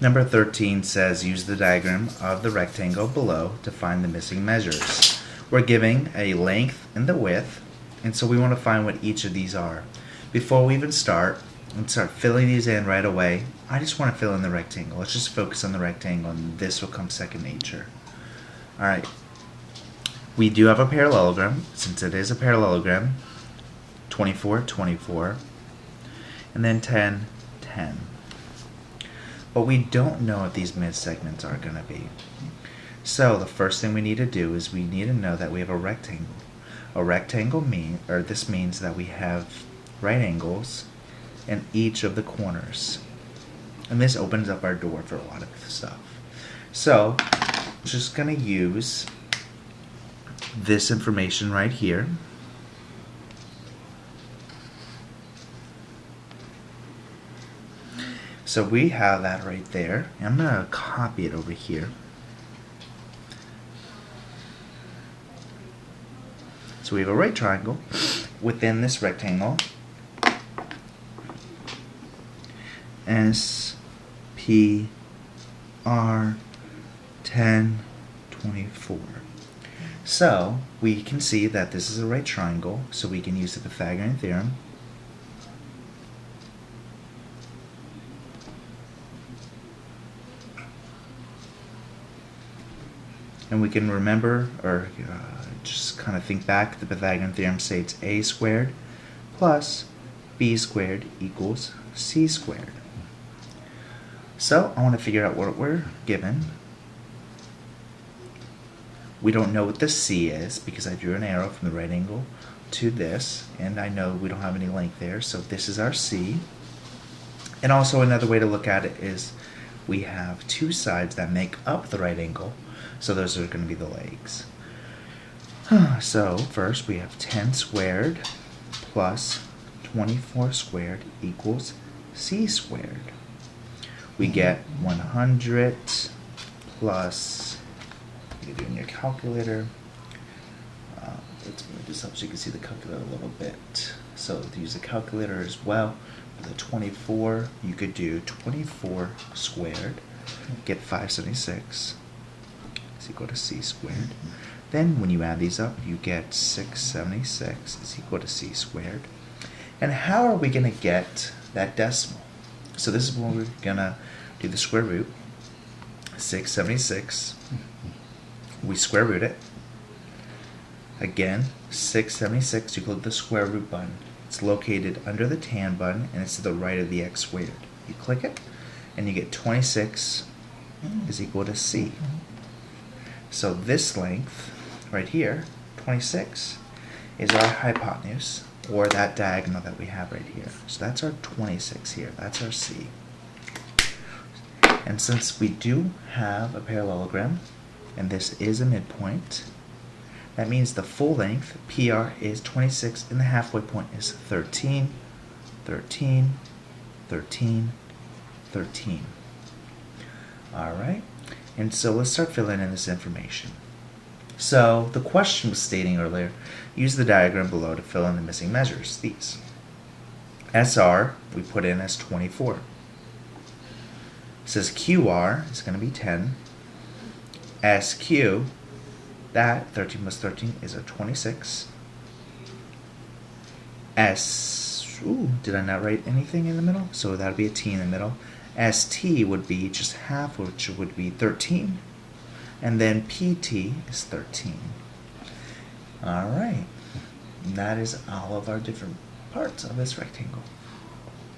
Number 13 says use the diagram of the rectangle below to find the missing measures. We're giving a length and the width, and so we want to find what each of these are. Before we even start filling these in right away, I just want to fill in the rectangle. Let's just focus on the rectangle, and this will come second nature. Alright, we do have a parallelogram. Since it is a parallelogram, 24, 24, and then 10, 10. But we don't know what these mid-segments are going to be. So the first thing we need to do is we need to know that we have a rectangle. A rectangle this means that we have right angles in each of the corners. And this opens up our door for a lot of stuff. So I'm just going to use this information right here. So we have that right there. I'm going to copy it over here. So we have a right triangle within this rectangle. S, P, R, 10, 24. So we can see that this is a right triangle, so we can use the Pythagorean theorem. And we can remember, or just kind of think back, the Pythagorean theorem states a squared plus b squared equals c squared. So I want to figure out what we're given. We don't know what the c is because I drew an arrow from the right angle to this, and I know we don't have any length there, so this is our c. And also another way to look at it is we have two sides that make up the right angle, so those are going to be the legs. So first we have 10 squared plus 24 squared equals c squared. We get 100 plus, you can do it in your calculator. Let's move this up so you can see the calculator a little bit. So to use the calculator as well, for the 24, you could do 24 squared, get 576, is equal to c squared. Then when you add these up, you get 676 is equal to c squared. And how are we going to get that decimal? So this is when we're going to do the square root. 676. We square root it. Again, 676 equal to the square root button. It's located under the tan button, and it's to the right of the x squared. You click it, and you get 26 is equal to c. So this length right here, 26, is our hypotenuse, or that diagonal that we have right here. So that's our 26 here. That's our c. And since we do have a parallelogram, and this is a midpoint, that means the full length, PR, is 26, and the halfway point is 13, 13, 13, 13. Alright, and so let's start filling in this information. So the question was stating earlier, use the diagram below to fill in the missing measures, these. SR, we put in as 24. It says QR is going to be 10. SQ, that 13 plus 13 is a 26. Did I not write anything in the middle? So that would be a T in the middle. ST would be just half, which would be 13. And then PT is 13. Alright. That is all of our different parts of this rectangle.